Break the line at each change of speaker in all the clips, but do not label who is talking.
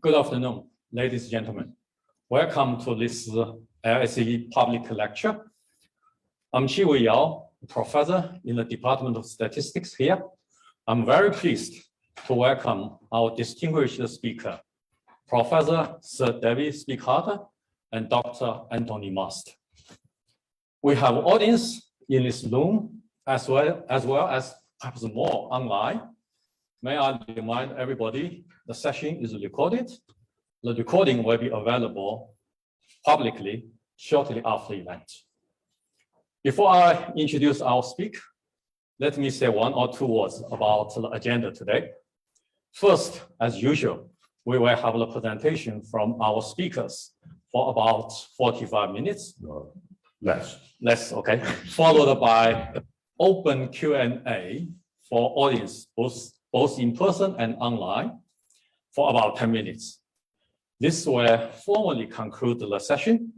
Good afternoon, ladies and gentlemen. Welcome to this LSE public lecture. I'm Qiwei Yao, professor in the Department of Statistics here. I'm very pleased to welcome our distinguished speaker, Professor Sir David Spiegelhalter and Dr. Anthony Masters. We have audience in this room as well as perhaps more online. May I remind everybody, the session is recorded. The recording will be available publicly shortly after the event. Before I introduce our speaker, let me say one or two words about the agenda today. First, as usual, we will have a presentation from our speakers for about 45 minutes. Less, okay. Followed by open Q&A for audience, both in person and online, for about 10 minutes. This will formally conclude the session,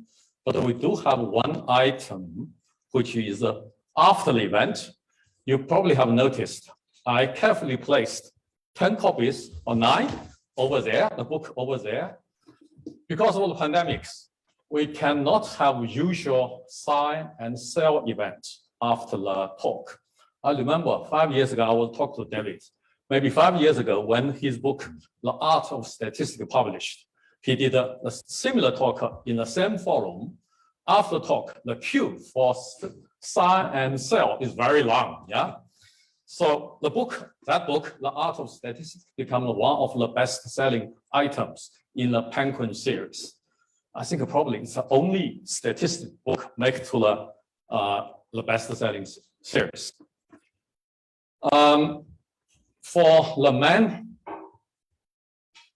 but we do have one item, which is after the event. You probably have noticed, I carefully placed 10 copies or 9 over there, the book over there. Because of the pandemics, we cannot have usual sign and sell event after the talk. I remember 5 years ago, I was talking to David. Maybe 5 years ago, when his book, The Art of Statistics, published, he did a similar talk in the same forum. After talk, the queue for sign and sell is very long, yeah? So that book, The Art of Statistics, became one of the best-selling items in the Penguin series. I think probably it's the only statistics book made to the best-selling series. For the main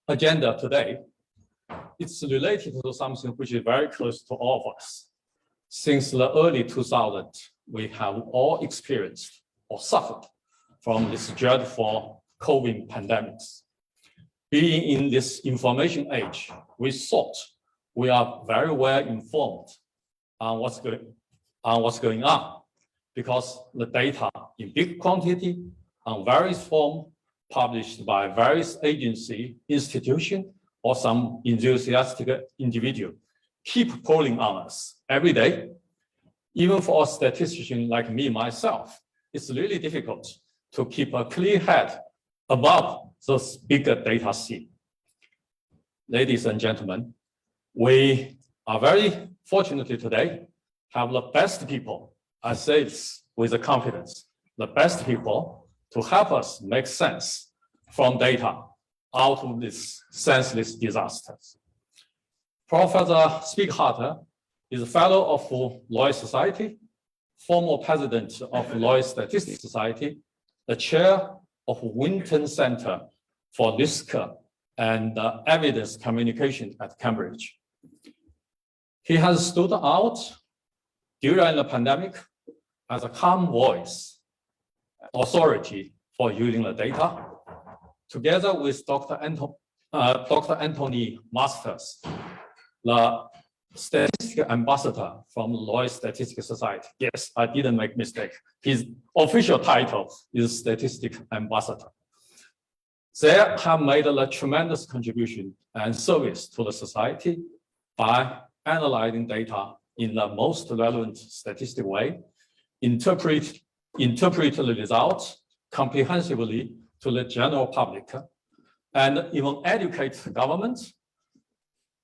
agenda today, it's related to something which is very close to all of us. Since the early 2000s, we have all experienced or suffered from this dreadful COVID pandemics. Being in this information age, we thought we are very well informed on what's going on, because the data in big quantity on various forms published by various agency, institutions, or some enthusiastic individual keep pouring on us every day. Even for a statistician like me, myself, it's really difficult to keep a clear head above those bigger data set. Ladies and gentlemen, we are very fortunate today have the best people, I say this with confidence, the best people to help us make sense from data out of this senseless disasters. Professor Spiegelhalter is a fellow of Royal Society, former president of Royal Statistics Society, the chair of Winton Center for Risk and Evidence Communication at Cambridge. He has stood out during the pandemic as a calm voice, authority for using the data, together with Dr. Anthony Masters, the statistical ambassador from the Royal Statistics Society. Yes, I didn't make a mistake. His official title is Statistical Ambassador. They have made a tremendous contribution and service to the society by analyzing data in the most relevant statistical way, interpret the results comprehensively to the general public, and even educate the government,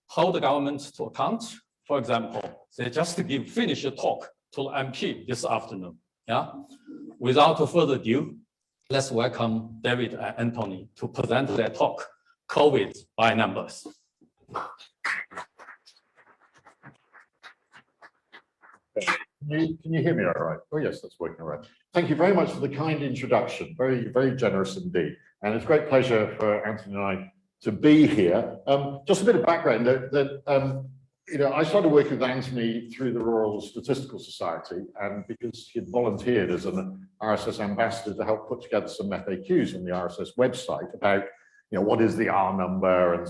hold the government to account. For example, they just finish a talk to the MP this afternoon. Yeah. Without further ado, let's welcome David and Anthony to present their talk, COVID by Numbers.
Can you hear me all right? Oh yes, that's working all right. Thank you very much for the kind introduction. Very, very generous indeed. And it's a great pleasure for Anthony and I to be here. Just a bit of background I started working with Anthony through the Royal Statistical Society, and because he had volunteered as an RSS ambassador to help put together some FAQs on the RSS website about what is the R number and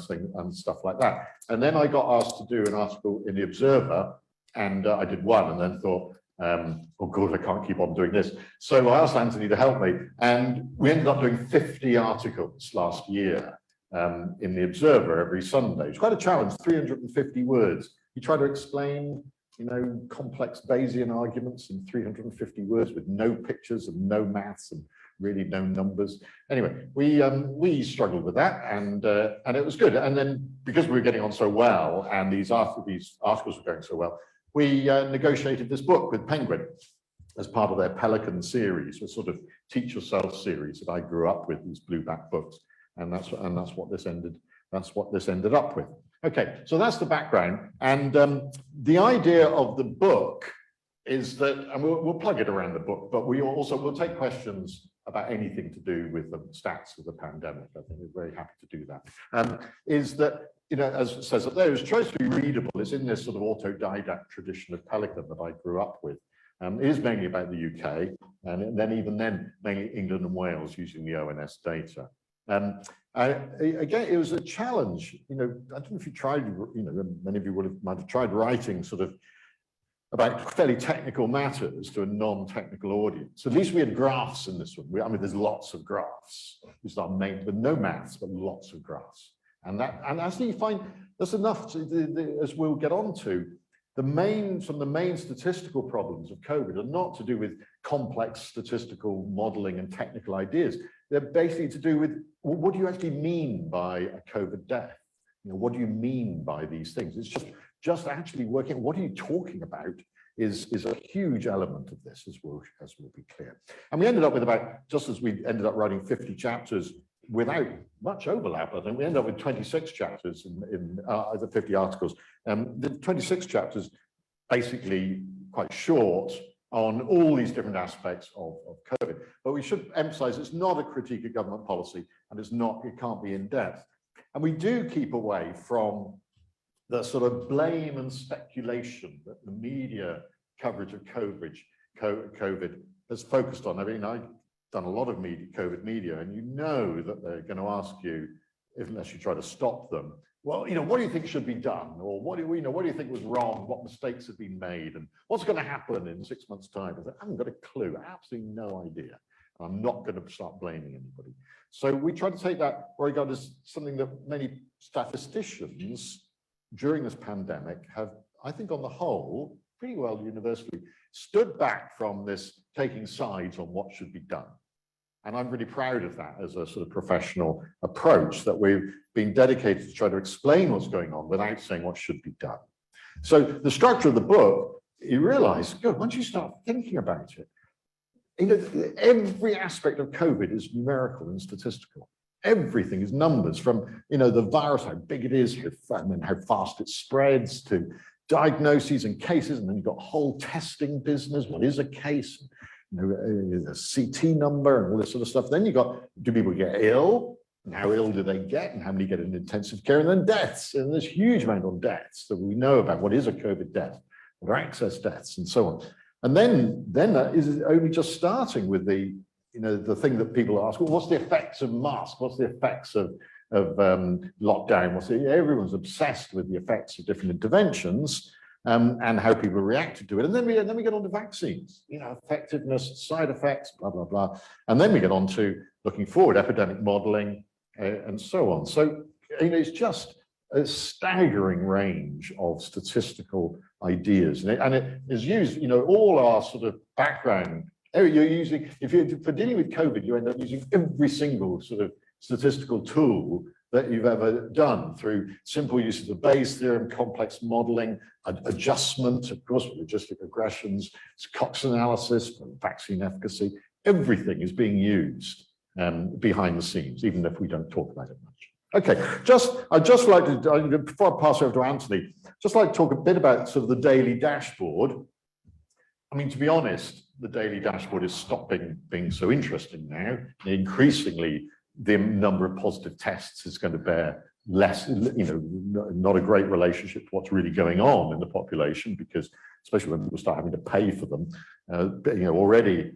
stuff like that. And then I got asked to do an article in the Observer, and I did one, and then thought, oh God, I can't keep on doing this. So I asked Anthony to help me, and we ended up doing 50 articles last year. in the Observer every Sunday. It's quite a challenge, 350 words. You try to explain, you know, complex Bayesian arguments in 350 words with no pictures and no maths and really no numbers. Anyway, we struggled with that, and it was good. And then because we were getting on so well, and these articles were going so well, we negotiated this book with Penguin as part of their Pelican series, a sort of teach yourself series that I grew up with, these blueback books, and that's what this ended up with. Okay, so that's the background, and the idea of the book is that, and we'll plug it around the book, but we'll take questions about anything to do with the stats of the pandemic. I think we're very happy to do that. Is that, you know, as it says up there, it's tries to be readable. It's in this sort of autodidact tradition of Pelican that I grew up with. It is mainly about the UK, and then even then, mainly England and Wales using the ONS data. Again, it was a challenge. You know, I don't know if you tried, you know, many of you might have tried writing sort of about fairly technical matters to a non-technical audience. At least we had graphs in this one. I mean, there's lots of graphs. It's our main, but no maths, but lots of graphs. And actually you find that's enough to, as we'll get on to, some of the main statistical problems of COVID are not to do with complex statistical modeling and technical ideas. They're basically to do with, well, what do you actually mean by a COVID death? You know, what do you mean by these things? It's just actually working, what are you talking about is a huge element of this, as will be clear. And we ended up with about, just as we ended up writing 50 chapters without much overlap, I think we ended up with 26 chapters in the 50 articles. The 26 chapters basically quite short on all these different aspects of COVID. But we should emphasize it's not a critique of government policy, and it can't be in depth. And we do keep away from the sort of blame and speculation that the media coverage of COVID has focused on. I mean, I've done a lot of COVID media, and you know that they're going to ask you, unless you try to stop them, well, you know, what do you think should be done? Or what do you think was wrong? What mistakes have been made? And what's going to happen in 6 months' time? I haven't got a clue, absolutely no idea. I'm not going to start blaming anybody. So we try to take that regard as something that many statisticians during this pandemic have, I think on the whole, pretty well universally, stood back from this taking sides on what should be done. And I'm really proud of that as a sort of professional approach, that we've been dedicated to try to explain what's going on without saying what should be done. So the structure of the book, you realize, good, once you start thinking about it, you know, every aspect of COVID is numerical and statistical. Everything is numbers, from, you know, the virus, how big it is, how fast it spreads, to diagnoses and cases, and then you've got whole testing business. What is a case? You know, a CT number and all this sort of stuff. Then you've got, do people get ill? And how ill do they get? And how many get in intensive care? And then deaths. And there's a huge amount of deaths that we know about. What is a COVID death? What are access deaths? And so on. And then that is only just starting with the, you know, the thing that people ask, well, what's the effects of masks? What's the effects of lockdown? Everyone's obsessed with the effects of different interventions and how people reacted to it. And then we get on to vaccines, you know, effectiveness, side effects, blah, blah, blah. And then we get on to looking forward, epidemic modeling, and so on. So, you know, it's just a staggering range of statistical ideas. And it is used, you know, all our sort of background. You're using, for dealing with COVID, you end up using every single sort of statistical tool that you've ever done, through simple uses of Bayes theorem, complex modeling, adjustment, of course, logistic regressions, Cox analysis, vaccine efficacy. Everything is being used behind the scenes, even if we don't talk about it much. Okay, I'd just like to, before I pass over to Anthony, just like to talk a bit about sort of the daily dashboard. I mean, to be honest, the daily dashboard is stopping being so interesting now. Increasingly, the number of positive tests is going to bear less, you know, not a great relationship to what's really going on in the population, because especially when people start having to pay for them, you know, already,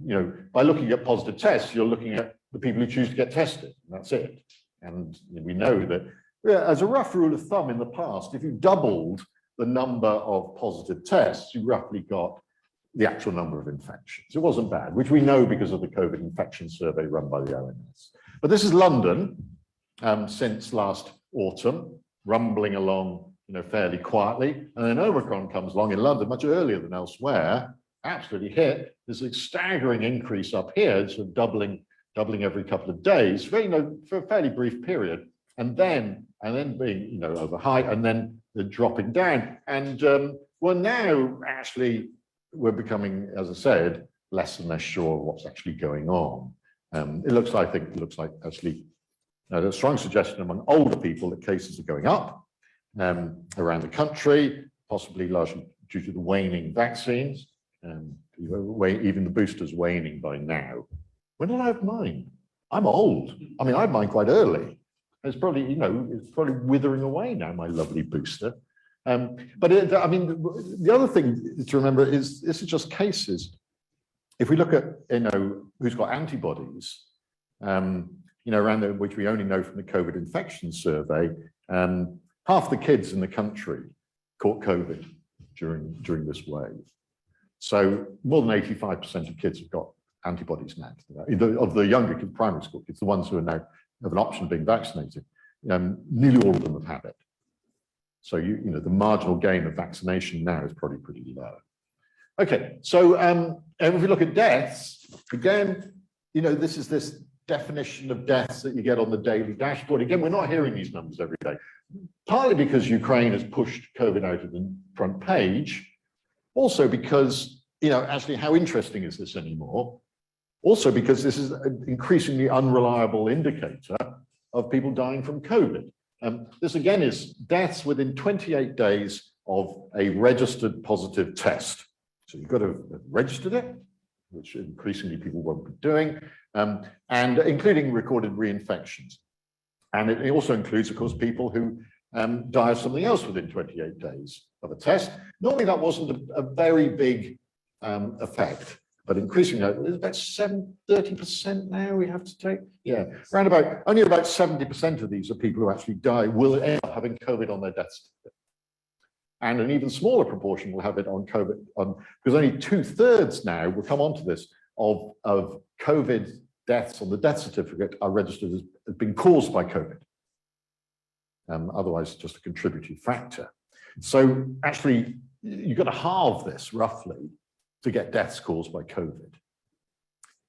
you know, by looking at positive tests, you're looking at the people who choose to get tested, and that's it. And we know that, as a rough rule of thumb in the past, if you doubled the number of positive tests, you roughly got the actual number of infections. It wasn't bad, which we know because of the COVID infection survey run by the ONS. But this is London, since last autumn, rumbling along, fairly quietly. And then Omicron comes along in London much earlier than elsewhere, absolutely hit. There's a staggering increase up here, sort of doubling every couple of days, for a fairly brief period, and then being over high, and then the dropping down. And well, now actually we're becoming, as I said, less and less sure of what's actually going on. It looks like actually there's a strong suggestion among older people that cases are going up around the country, possibly largely due to the waning vaccines. Even the boosters waning by now. When did I have mine? I'm old. I mean, I had mine quite early. It's probably, it's probably withering away now, my lovely booster. But the other thing to remember is this is just cases. If we look at, who's got antibodies, which we only know from the COVID infection survey, half the kids in the country caught COVID during this wave. So more than 85% of kids have got antibodies now. Of the younger kids, primary school kids, the ones who are now have an option of being vaccinated, nearly all of them have had it. So the marginal gain of vaccination now is probably pretty low. Okay, so if we look at deaths, again, this is this definition of deaths that you get on the daily dashboard. Again, we're not hearing these numbers every day, partly because Ukraine has pushed COVID out of the front page. Also because, actually, how interesting is this anymore? Also because this is an increasingly unreliable indicator of people dying from COVID. This again is deaths within 28 days of a registered positive test. So you've got to have registered it, which increasingly people won't be doing, and including recorded reinfections. And it also includes, of course, people who die of something else within 28 days of a test. Normally that wasn't a very big effect, but increasingly, there's about 30% now we have to take. Yeah, only about 70% of these are people who actually die will end up having COVID on their death certificate. And an even smaller proportion will have it on COVID, because only 2/3 now, we'll come on to this, of COVID deaths on the death certificate are registered as being caused by COVID. Otherwise, just a contributory factor. So actually, you've got to halve this roughly to get deaths caused by COVID.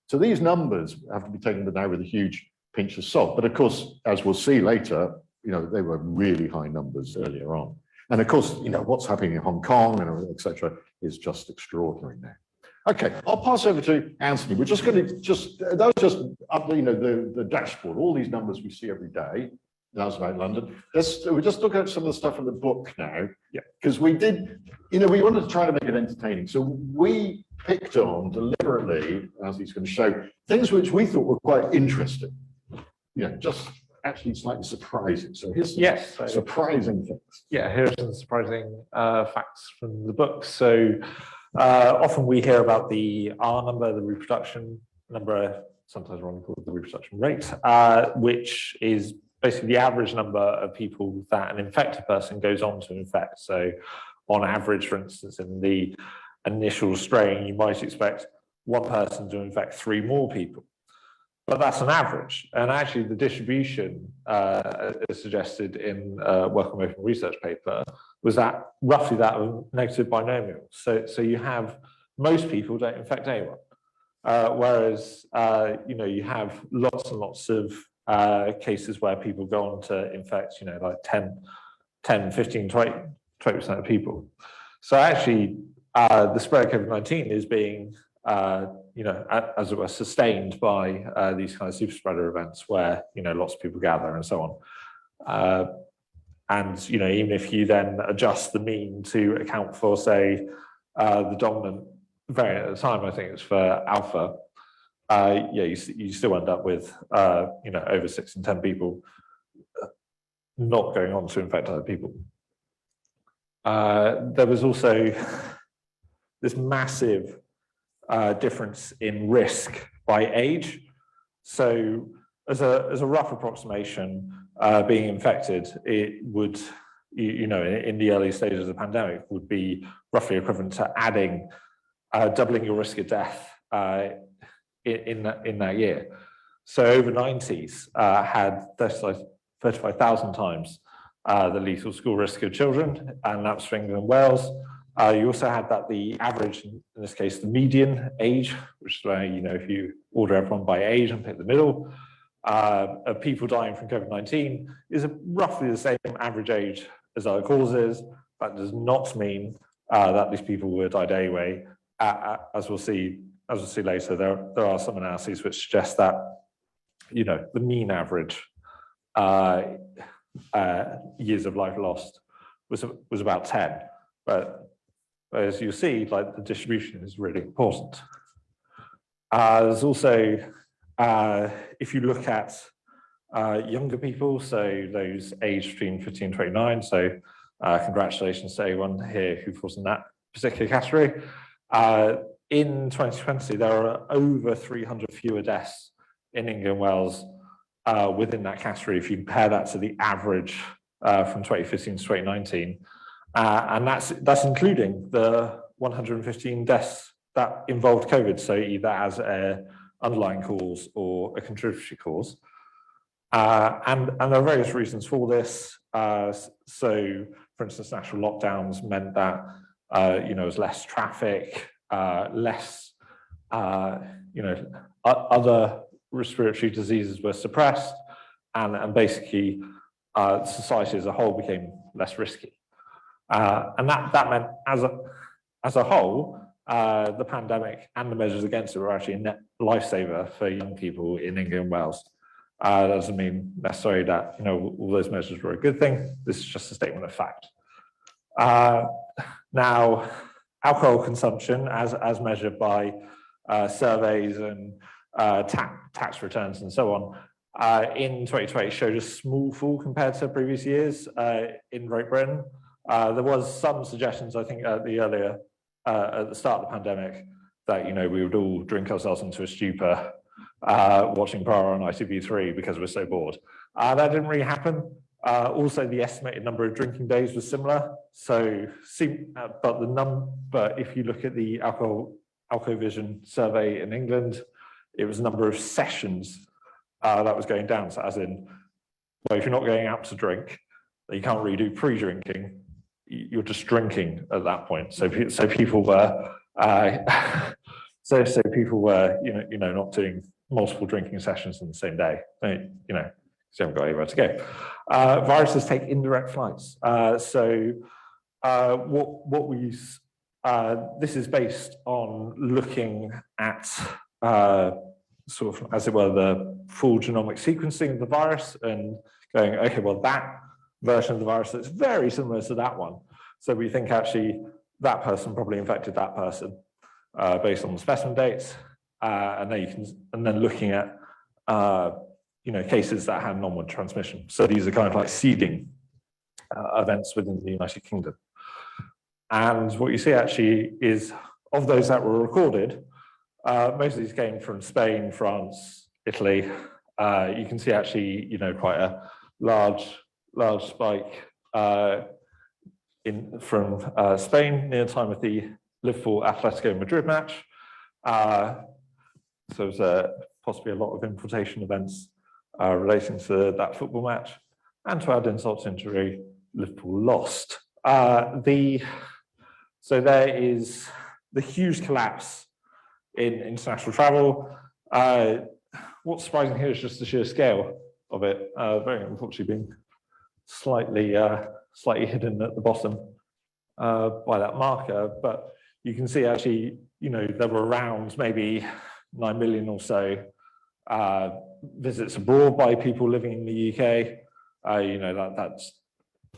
So these numbers have to be taken now with a huge pinch of salt. But of course, as we'll see later, they were really high numbers earlier on. And of course, what's happening in Hong Kong and et cetera is just extraordinary now. Okay, I'll pass over to Anthony. We're just going to that was just up, the dashboard, all these numbers we see every day. That was about London. We just look at some of the stuff in the book now. Yeah. Because we did, we wanted to try to make it entertaining. So we picked on deliberately, as he's going to show, things which we thought were quite interesting. Just actually slightly surprising. So here's some surprising things.
Yeah, here's some surprising facts from the book. So often we hear about the R number, the reproduction number, sometimes wrongly called the reproduction rate, which is basically the average number of people that an infected person goes on to infect. So on average, for instance, in the initial strain, you might expect one person to infect 3 more people. But that's an average. And actually the distribution as suggested in Wellcome Open research paper was that roughly that of negative binomial. So you have most people don't infect anyone. Whereas you have lots and lots of cases where people go on to infect, like 10, 15, 20% of people. So actually, the spread of COVID-19 is being, as it were, sustained by these kind of super spreader events where, lots of people gather and so on. And, even if you then adjust the mean to account for, say, the dominant variant at the time, I think it's for alpha, you still end up with, over 6 in 10 people not going on to infect other people. There was also this massive difference in risk by age. So as a rough approximation, being infected, it would, in the early stages of the pandemic, would be roughly equivalent to doubling your risk of death in that year. So over 90s had 35,000 times the lethal school risk of children, and that's for England and Wales. You also had that the average, in this case, the median age, which is where, if you order everyone by age and pick the middle, of people dying from COVID-19 is roughly the same average age as other causes. That does not mean that these people would die anyway. As we'll see later, there are some analyses which suggest that, the mean average years of life lost was about 10. But as you see, like, the distribution is really important. There's also, if you look at younger people, so those aged between 15 and 29, so congratulations to anyone here who falls in that particular category. In 2020, there are over 300 fewer deaths in England and Wales within that category, if you compare that to the average from 2015 to 2019. And that's including the 115 deaths that involved COVID, so either as an underlying cause or a contributory cause. And there are various reasons for this. So, for instance, national lockdowns meant that there was less traffic, less, other respiratory diseases were suppressed, and basically society as a whole became less risky. And that meant, as a whole, the pandemic and the measures against it were actually a net lifesaver for young people in England and Wales. That doesn't mean necessarily that all those measures were a good thing. This is just a statement of fact. Now, alcohol consumption, as measured by surveys and tax returns and so on, in 2020 showed a small fall compared to previous years in Great Britain. There was some suggestions, I think, at the start of the pandemic that we would all drink ourselves into a stupor watching Power on ITV3 because we're so bored. That didn't really happen. Also, the estimated number of drinking days was similar. So, but if you look at the Alcovision survey in England, it was the number of sessions that was going down. So, as in, well, if you're not going out to drink, you can't really do pre-drinking. You're just drinking at that point. So people were, people were, not doing multiple drinking sessions in the same day. Because you haven't got anywhere to go. Viruses take indirect flights. This is based on looking at sort of, as it were, the full genomic sequencing of the virus and going, okay, well, that version of the virus that's very similar to that one. So we think actually that person probably infected that person based on the specimen dates, and then looking at cases that had non-onward transmission. So these are kind of like seeding events within the United Kingdom. And what you see actually is, of those that were recorded, most of these came from Spain, France, Italy. You can see actually, quite a large spike from Spain near the time of the Liverpool Atletico Madrid match. So there's possibly a lot of infiltration events relating to that football match. And to add insult to injury, Liverpool lost. So there is the huge collapse in international travel. What's surprising here is just the sheer scale of it, very unfortunately being slightly hidden at the bottom by that marker. But you can see actually, there were around maybe 9 million or so visits abroad by people living in the UK.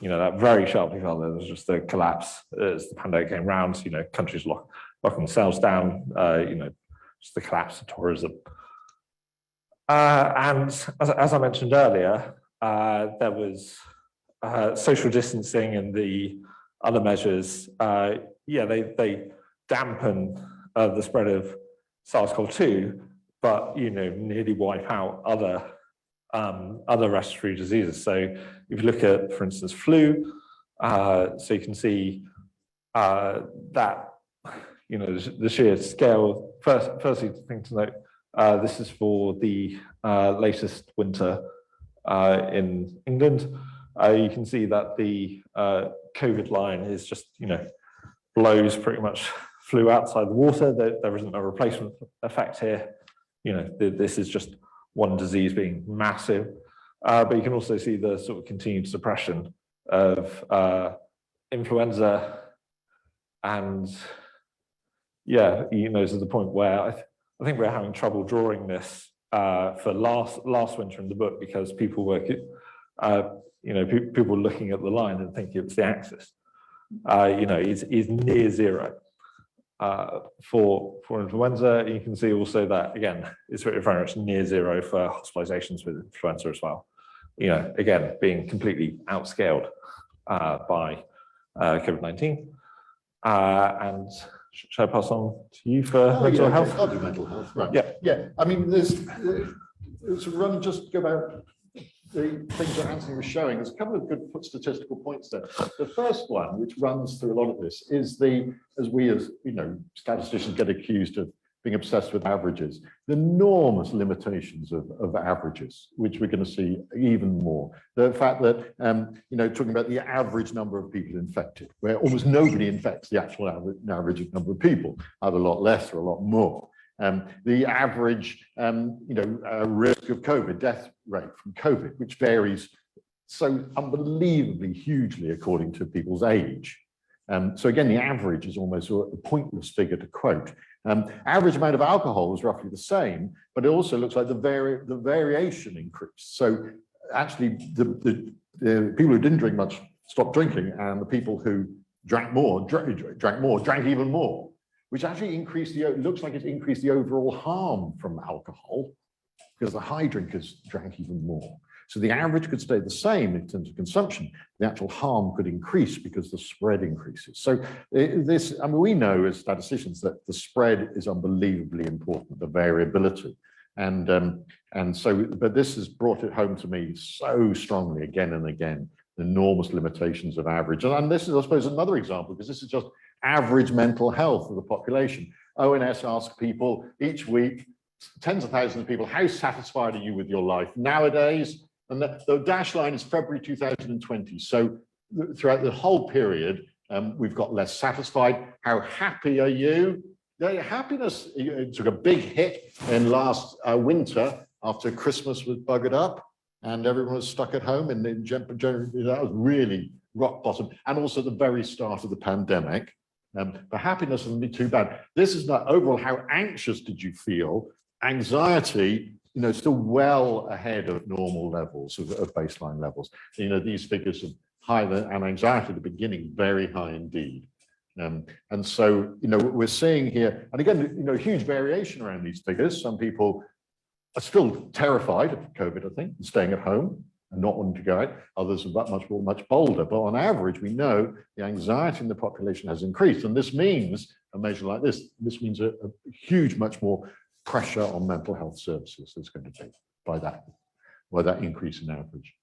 That very sharply fell. There was just a collapse as the pandemic came round. Countries locking themselves down. Just the collapse of tourism. And as I mentioned earlier, there was social distancing and the other measures. They dampen the spread of SARS-CoV-2, but nearly wipe out other respiratory diseases. So if you look at, for instance, flu, so you can see that the sheer scale. Firstly, thing to note, this is for the latest winter in England. You can see that the COVID line is just, blows pretty much flew outside the water. There isn't a replacement effect here. This is just one disease being massive. But you can also see the sort of continued suppression of influenza. And yeah, to the point where I think we're having trouble drawing this for last winter in the book, because people were, people were looking at the line and thinking it's the axis. Is near zero for influenza. You can see also that, again, it's very much near zero for hospitalizations with influenza as well. Again, being completely outscaled by COVID-19. And should I pass on to you for mental health?
I'll do mental health, right.
Yeah.
Yeah, I mean, just go about the things that Anthony was showing. There's a couple of good statistical points there. The first one, which runs through a lot of this, is as statisticians get accused of being obsessed with averages, the enormous limitations of averages, which we're going to see even more. The fact that, talking about the average number of people infected, where almost nobody infects the actual average number of people, either a lot less or a lot more. The average, risk of COVID, death rate from COVID, which varies so unbelievably hugely according to people's age. So again, the average is almost a pointless figure to quote. Average amount of alcohol was roughly the same, but it also looks like the variation increased. So actually, the people who didn't drink much stopped drinking, and the people who drank more drank even more, which actually looks like it increased the overall harm from alcohol, because the high drinkers drank even more. So the average could stay the same in terms of consumption. The actual harm could increase because the spread increases. So we know as statisticians that the spread is unbelievably important, the variability. But this has brought it home to me so strongly again and again, the enormous limitations of average. And this is, I suppose, another example, because this is just average mental health of the population. ONS asks people each week, tens of thousands of people, how satisfied are you with your life nowadays? And the dash line is February 2020. So throughout the whole period, we've got less satisfied. How happy are you? Happiness took a big hit in last winter after Christmas was buggered up and everyone was stuck at home. And in general, that was really rock bottom. And also the very start of the pandemic. But happiness hasn't been too bad. This is not overall, how anxious did you feel? Anxiety, still well ahead of normal levels, of baseline levels. These figures of high and anxiety at the beginning, very high indeed. And so, we're seeing here, and again, huge variation around these figures. Some people are still terrified of COVID, I think, and staying at home and not wanting to go out. Others are much bolder. But on average, we know the anxiety in the population has increased. And this means, a measure like this means a huge, much more pressure on mental health services is going to be by that increase in average.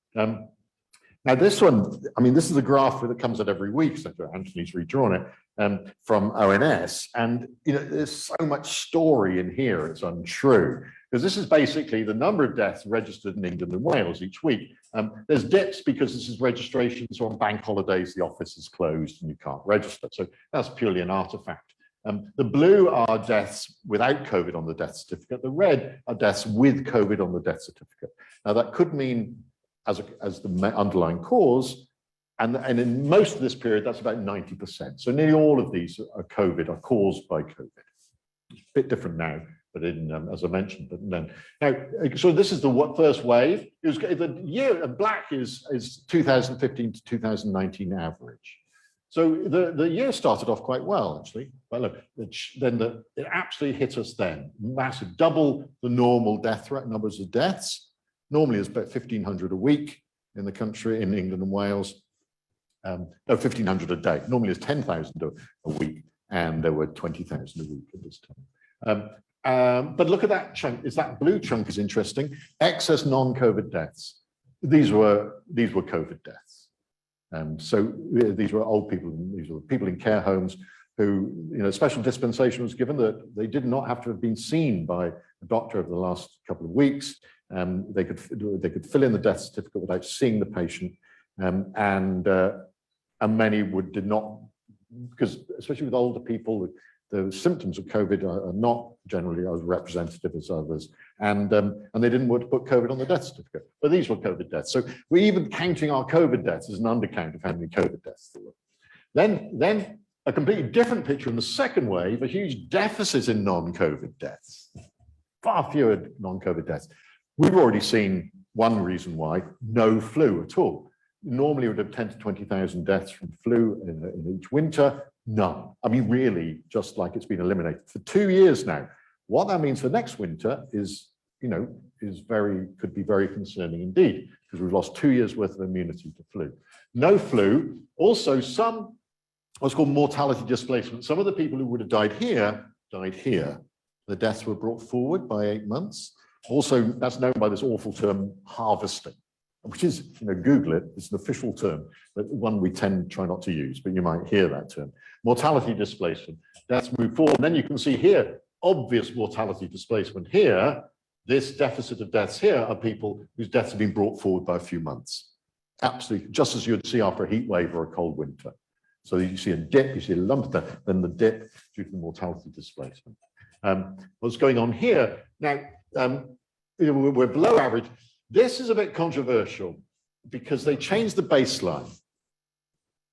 Now this one, this is a graph that comes out every week, so Anthony's redrawn it from ONS, and there's so much story in here, it's untrue, because this is basically the number of deaths registered in England and Wales each week. There's dips because this is registrations on bank holidays, the office is closed and you can't register, so that's purely an artifact. The blue are deaths without COVID on the death certificate. The red are deaths with COVID on the death certificate. Now that could mean as the underlying cause, and in most of this period, that's about 90%. So nearly all of these are caused by COVID. It's a bit different now, but as I mentioned, but then now, so this is the first wave. It was the year black is 2015 to 2019 average. So the year started off quite well, actually. But look, then it absolutely hit us then. Massive, double the normal death rate, numbers of deaths. Normally it's about 1,500 a week in the country, in England and Wales. No, 1,500 a day. Normally it's 10,000 a week, and there were 20,000 a week at this time. But look at that chunk. That blue chunk is interesting. Excess non-COVID deaths. These were COVID deaths. So these were old people, these were people in care homes who, special dispensation was given that they did not have to have been seen by a doctor over the last couple of weeks. They could fill in the death certificate without seeing the patient, and many did not, because especially with older people, the symptoms of COVID are not generally as representative as others, and they didn't want to put COVID on the death certificate. But these were COVID deaths, so we're even counting our COVID deaths as an undercount of how many COVID deaths there were. Then a completely different picture in the second wave, a huge deficit in non-COVID deaths, far fewer non-COVID deaths. We've already seen one reason why: no flu at all. Normally, we would have 10 to 20,000 deaths from flu in each winter. None. I mean, really, just like it's been eliminated for 2 years now. What that means for next winter is, could be very concerning indeed, because we've lost 2 years worth of immunity to flu. No flu. Also, some what's called mortality displacement. Some of the people who would have died here died here. The deaths were brought forward by 8 months. Also, that's known by this awful term, harvesting, which is, Google it, it's an official term, but one we tend to try not to use, but you might hear that term. Mortality displacement, deaths move forward. And then you can see here, obvious mortality displacement here. This deficit of deaths here are people whose deaths have been brought forward by a few months. Absolutely, just as you'd see after a heat wave or a cold winter. So you see a dip, you see a lump there, then the dip due to the mortality displacement. What's going on here? Now, we're below average. This is a bit controversial because they changed the baseline.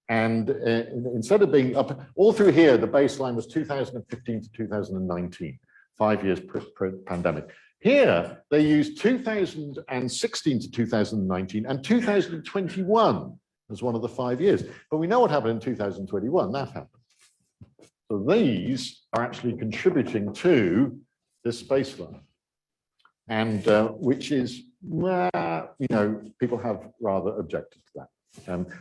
And instead of being up, all through here, the baseline was 2015 to 2019, 5 years pre-pandemic. Here, they used 2016 to 2019 and 2021 as one of the 5 years. But we know what happened in 2021, that happened. So these are actually contributing to this baseline. And which is, people have rather objected to that.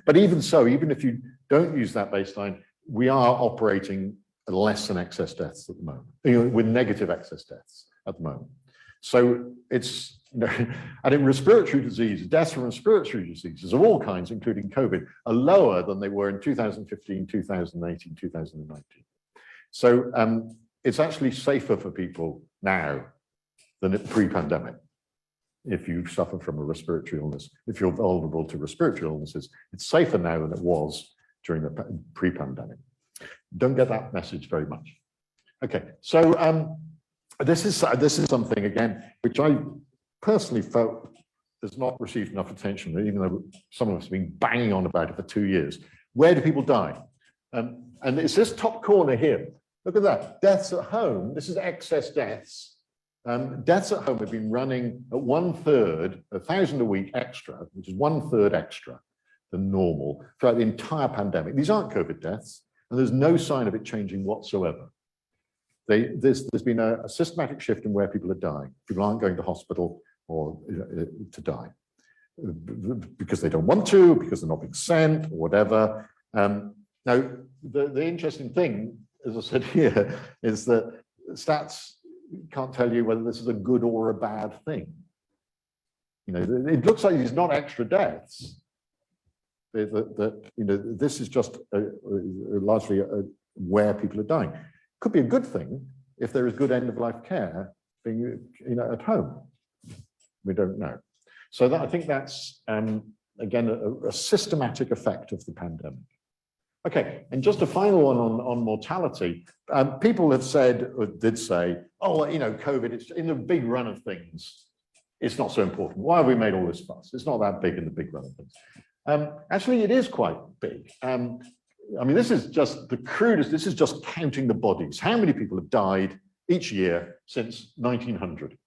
But even so, even if you don't use that baseline, we are operating less than excess deaths at the moment, with negative excess deaths at the moment. So it's, and in respiratory disease, deaths from respiratory diseases of all kinds, including COVID, are lower than they were in 2015, 2018, 2019. So it's actually safer for people now than pre-pandemic. If you suffer from a respiratory illness, if you're vulnerable to respiratory illnesses, it's safer now than it was during the pre-pandemic. Don't get that message very much. Okay, so this is something, again, which I personally felt has not received enough attention, even though some of us have been banging on about it for 2 years. Where do people die? And it's this top corner here. Look at that, deaths at home. This is excess deaths. Deaths at home have been running at 1/3, 1,000 a week extra, which is 1/3 extra than normal throughout the entire pandemic. These aren't COVID deaths, and there's no sign of it changing whatsoever. There's been a systematic shift in where people are dying. People aren't going to hospital or to die because they don't want to, because they're not being sent, or whatever. Now, the interesting thing, as I said here, is that stats can't tell you whether this is a good or a bad thing. It looks like these not extra deaths. This is just largely where people are dying. Could be a good thing if there is good end-of-life care being at home. We don't know. So I think that's again a systematic effect of the pandemic. Okay, and just a final one on mortality. People have said, or did say, oh, COVID, it's in the big run of things, it's not so important. Why have we made all this fuss? It's not that big in the big run of things. Actually, it is quite big. I mean, this is just the crudest, this is just counting the bodies. How many people have died each year since 1900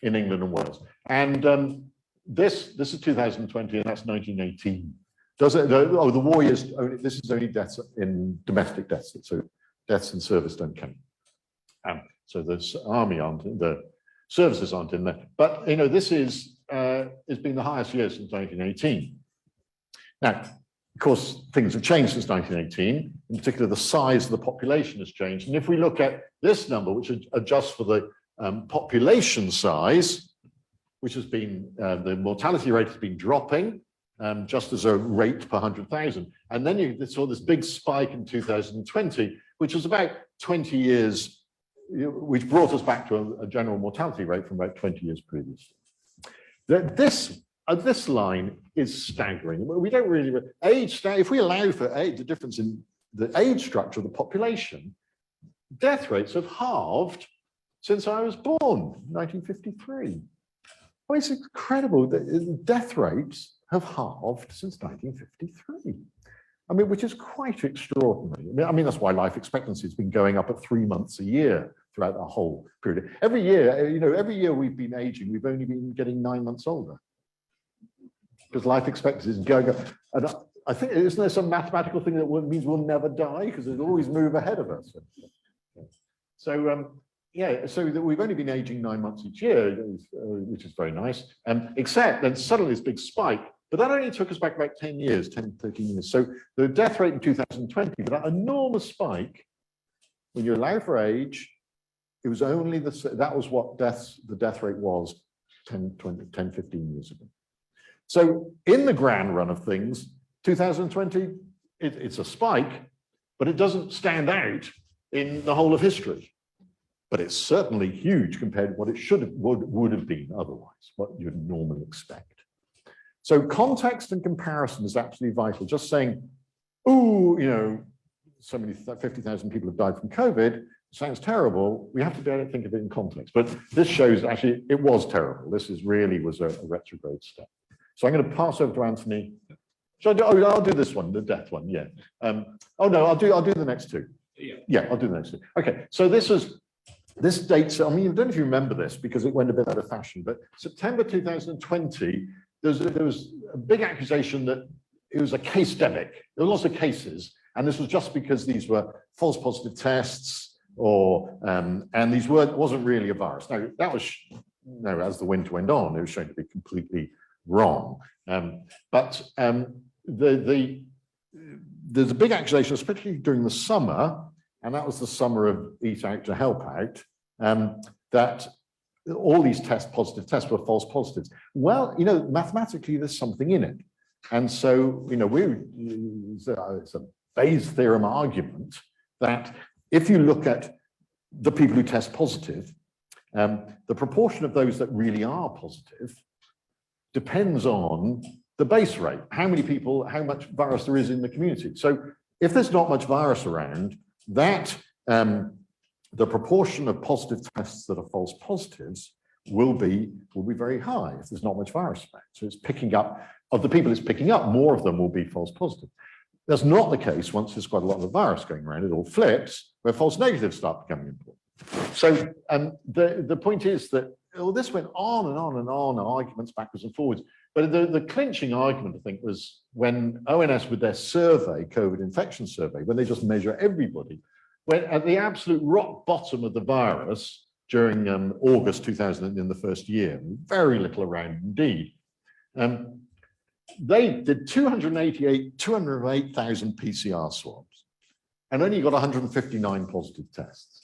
in England and Wales? And this is 2020, and that's 1918. The war years, this is only deaths in domestic deaths, so deaths in service don't count. So the army aren't, the services aren't in there. But, this is, it's been the highest year since 1918. Now, of course, things have changed since 1918. In particular, the size of the population has changed. And if we look at this number, which adjusts for the population size, which has been, the mortality rate has been dropping, just as a rate per 100,000. And then you saw this big spike in 2020, which was about 20 years, which brought us back to a general mortality rate from about 20 years previously. This line is staggering. We don't really if we allow for age, the difference in the age structure of the population, death rates have halved since I was born, 1953. I mean, it's incredible that death rates have halved since 1953. I mean, which is quite extraordinary. I mean, that's why life expectancy has been going up at 3 months a year throughout the whole period. Every year, every year we've been aging, we've only been getting 9 months older. Because life expectancy is going up. And I think, isn't there some mathematical thing that means we'll never die? Because it'll always move ahead of us. So, yeah, so that we've only been aging 9 months each year, which is very nice. Except then suddenly this big spike, but that only took us back about 10 years, 10, 13 years. So the death rate in 2020, but that enormous spike, when you allow for age, it was only that was what the death rate was 10, 20, 10, 15 years ago. So in the grand run of things, 2020, it's a spike, but it doesn't stand out in the whole of history. But it's certainly huge compared to what it would have been otherwise, what you'd normally expect. So context and comparison is absolutely vital. Just saying, oh, so many 50,000 people have died from COVID, sounds terrible. We have to be able to think of it in context. But this shows actually it was terrible. This really was a retrograde step. So I'm going to pass over to Anthony. I'll do this one, the death one, yeah. Oh no, I'll do the next two. Yeah, I'll do the next two. Okay, so this dates, I mean, I don't know if you remember this because it went a bit out of fashion, but September 2020, there was a big accusation that it was a case-demic. There were lots of cases, and this was just because these were false positive tests, or and these wasn't really a virus. Now that was as the winter went on, it was shown to be completely wrong. But there's a big accusation, especially during the summer, and that was the summer of Eat Out to Help Out, that all these positive tests were false positives. Well, mathematically, there's something in it. And so, it's a Bayes theorem argument that if you look at the people who test positive, the proportion of those that really are positive depends on the base rate, how many people, how much virus there is in the community. So if there's not much virus around, that the proportion of positive tests that are false positives will be very high if there's not much virus around. So it's picking up, of the people it's picking up, more of them will be false positive. That's not the case once there's quite a lot of virus going around. It all flips where false negatives start becoming important. So the point is that this went on and on and on, arguments backwards and forwards. But the clinching argument, I think, was when ONS with their survey, COVID infection survey, when they just measure everybody, when at the absolute rock bottom of the virus during August 2000 in the first year, very little around indeed. They did 208,000 PCR swabs and only got 159 positive tests.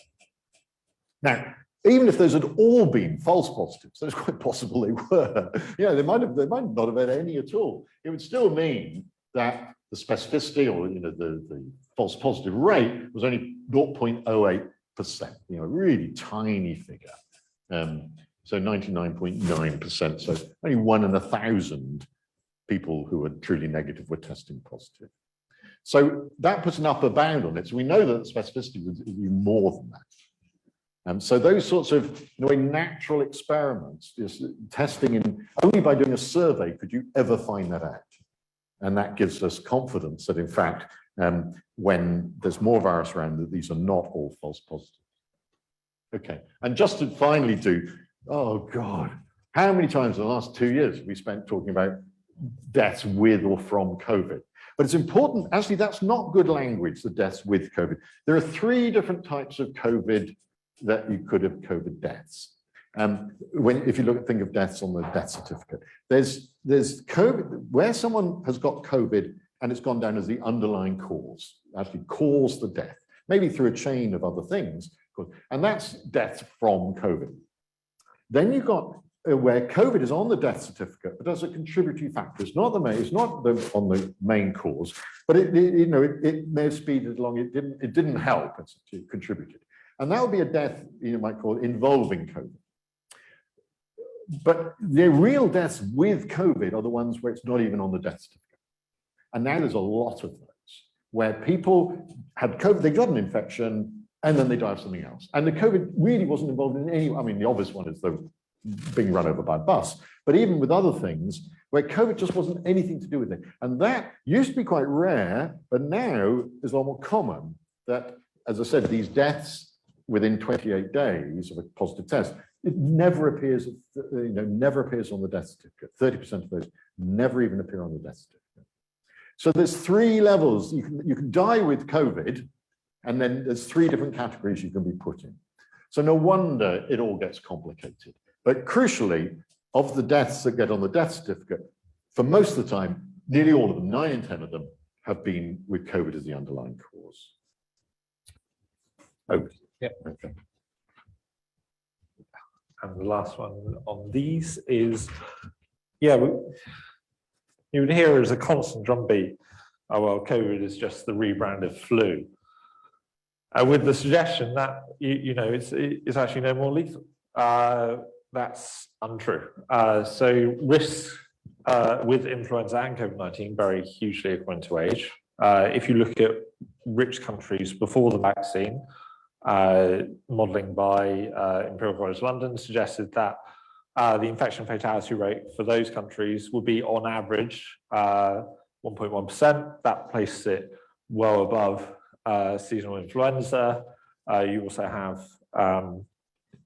Now, even if those had all been false positives, it's quite possible they were. They might not have had any at all. It would still mean that the specificity, or the false positive rate, was only 0.08%. A really tiny figure. So 99.9%. So only 1 in 1,000 people who are truly negative were testing positive. So that puts an upper bound on it. So we know that the specificity would be more than that. So those sorts of natural experiments, just testing only by doing a survey could you ever find that out. And that gives us confidence that in fact, when there's more virus around, that these are not all false positives. Okay, and just to finally oh God, how many times in the last 2 years have we spent talking about deaths with or from COVID? But it's important, actually that's not good language, the deaths with COVID. There are 3 different types of COVID that you could have COVID deaths. If you think of deaths on the death certificate, there's COVID, where someone has got COVID and it's gone down as the underlying cause, actually caused the death, maybe through a chain of other things, and that's death from COVID. Then you've got where COVID is on the death certificate, but as a contributory factor. It's not on the main cause, but it may have speeded along. It didn't help. It contributed. And that would be a death you might call involving COVID. but the real deaths with COVID are the ones where it's not even on the death certificate. And now there's a lot of those where people had COVID, they got an infection, and then they die of something else. And the COVID really wasn't involved in any, I mean, the obvious one is the being run over by a bus, but even with other things where COVID just wasn't anything to do with it. And that used to be quite rare, but now is a lot more common that, as I said, these deaths within 28 days of a positive test, it never appears, never appears on the death certificate. 30% of those never even appear on the death certificate. So there's 3 levels. You can die with COVID, and then there's 3 different categories you can be put in. So no wonder it all gets complicated. But crucially, of the deaths that get on the death certificate, for most of the time, nearly all of them, 9 in 10 of them, have been with COVID as the underlying cause. Oh,
yeah.
Okay.
And the last one on these is, yeah, you would hear as a constant drumbeat, oh, well, COVID is just the rebranded flu. With the suggestion that, it's actually no more lethal. That's untrue. So risks with influenza and COVID-19 vary hugely according to age. If you look at rich countries before the vaccine, modelling by Imperial College London suggested that the infection fatality rate for those countries would be on average 1.1%. That places it well above seasonal influenza. You also have,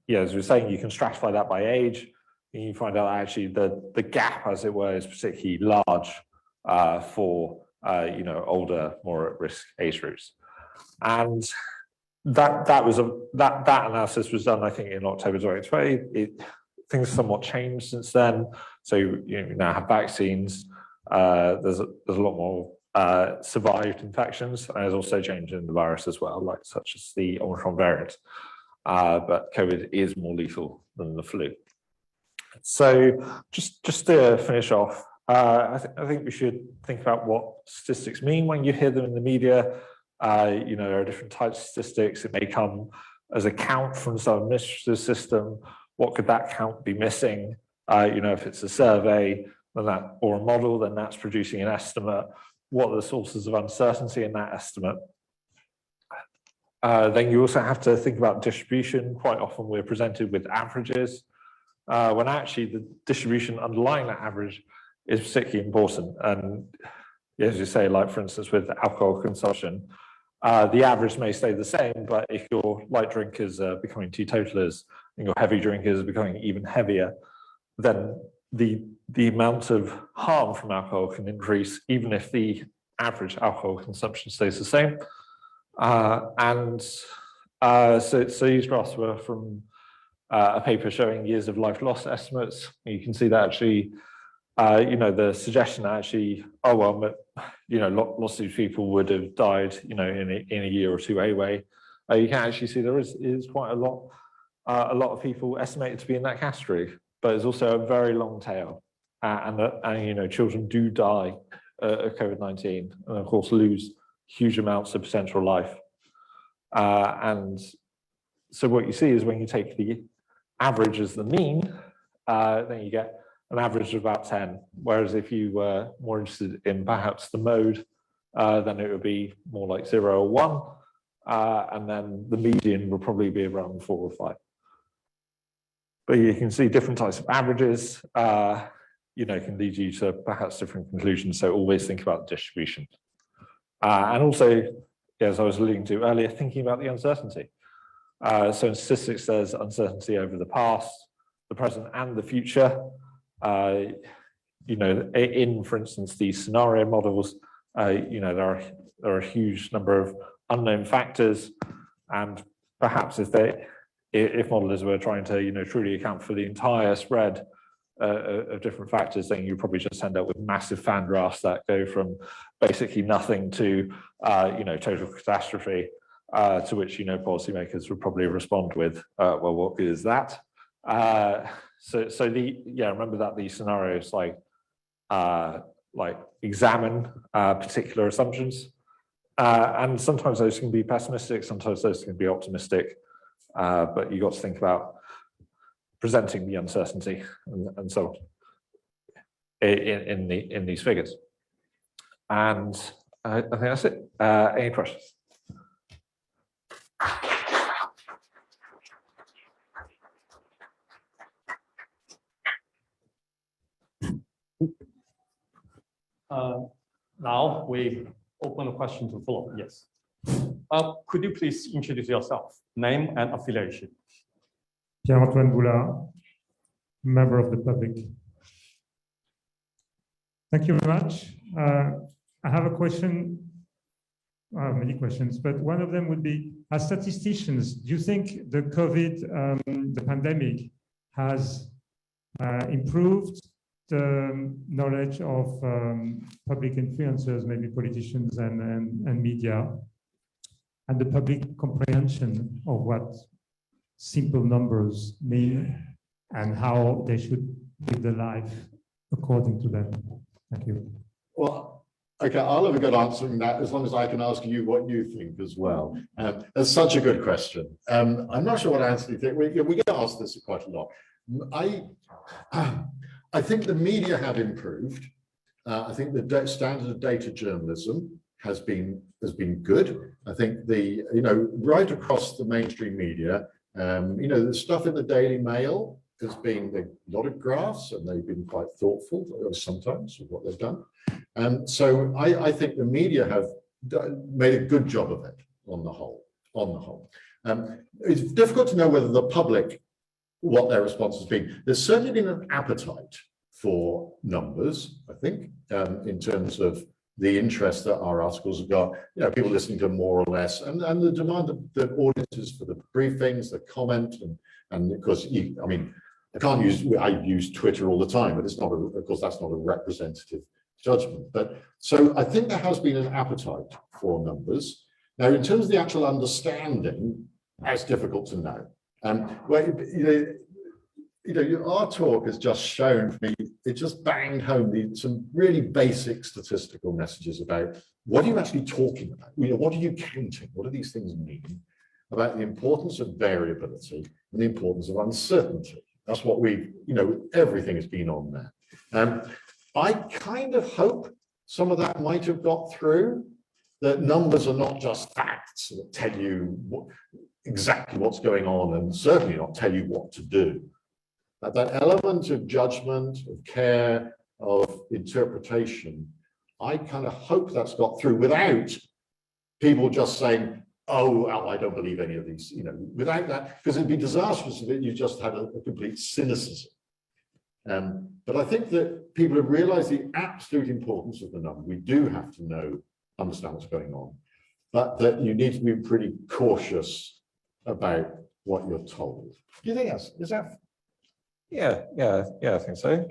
as we were saying, you can stratify that by age, and you find out actually the gap, as it were, is particularly large for older, more at risk age groups. And that analysis was done, I think, in October 2020. Things have somewhat changed since then. So you now have vaccines. There's a lot more survived infections, and there's also change in the virus as well, like such as the Omicron variant. But COVID is more lethal than the flu. So just to finish off, I think we should think about what statistics mean when you hear them in the media. There are different types of statistics. It may come as a count from some administrative system. What could that count be missing? If it's a survey or a model, then that's producing an estimate. What are the sources of uncertainty in that estimate? Then you also have to think about distribution. Quite often we're presented with averages, when actually the distribution underlying that average is particularly important. And as you say, like for instance, with alcohol consumption, the average may stay the same, but if your light drinkers are becoming teetotalers and your heavy drinkers are becoming even heavier, then the amount of harm from alcohol can increase even if the average alcohol consumption stays the same. So these graphs were from a paper showing years of life loss estimates. You can see that actually, the suggestion that actually, lots of these people would have died, in a year or two anyway. You can actually see there is quite a lot of people estimated to be in that category, but there's also a very long tail, and children do die of COVID-19, and of course lose huge amounts of potential life. And so what you see is when you take the average as the mean, then you get an average of about 10. Whereas if you were more interested in perhaps the mode, then it would be more like 0 or 1. And then the median would probably be around 4 or 5. But you can see different types of averages, can lead you to perhaps different conclusions. So always think about the distribution. And also, as I was alluding to earlier, thinking about the uncertainty. So in statistics, there's uncertainty over the past, the present, and the future. For instance, these scenario models, there are a huge number of unknown factors, and perhaps if modelers were trying to truly account for the entire spread of different factors, then you probably just end up with massive fan graphs that go from basically nothing to total catastrophe, to which policymakers would probably respond with, well, what good is that? Remember that these scenarios like examine particular assumptions, and sometimes those can be pessimistic, sometimes those can be optimistic, but you got to think about presenting the uncertainty and so on in these figures. And I think that's it. Any questions?
Now we open the question to the floor. Yes. Could you please introduce yourself, name and affiliation?
Pierre-Antoine Boulard, member of the public. Thank you very much. I have a question, many questions, but one of them would be, as statisticians, do you think the COVID, the pandemic has improved the knowledge of public influencers, maybe politicians and media, and the public comprehension of what simple numbers mean and how they should live their life according to them? Thank you.
Well, okay, I'll have a good answer in that as long as I can ask you what you think as well. That's such a good question. I'm not sure what Anthony thinks. We get asked this quite a lot. I think the media have improved. I think the standard of data journalism has been good. I think right across the mainstream media, the stuff in the Daily Mail has been a lot of graphs, and they've been quite thoughtful sometimes of what they've done. So I think the media have made a good job of it on the whole. It's difficult to know whether the public, what their response has been. There's certainly been an appetite for numbers, I think, in terms of the interest that our articles have got, people listening to more or less, and the demand of the audiences for the briefings, the comment, and of course, I use Twitter all the time, but it's not, of course, that's not a representative judgment. But so I think there has been an appetite for numbers. Now, in terms of the actual understanding, that's difficult to know. Our talk has just shown for me, it just banged home some really basic statistical messages about what are you actually talking about? What are you counting? What do these things mean? About the importance of variability and the importance of uncertainty. That's what everything has been on there. I kind of hope some of that might have got through, that numbers are not just facts that tell you exactly what's going on and certainly not tell you what to do. That element of judgment, of care, of interpretation, I kind of hope that's got through without people just saying, oh, well, I don't believe any of these, without that, because it'd be disastrous if you just had a complete cynicism. But I think that people have realized the absolute importance of the number. We do have to understand what's going on, but that you need to be pretty cautious about what you're told. Do you think is that?
Yeah, I think so.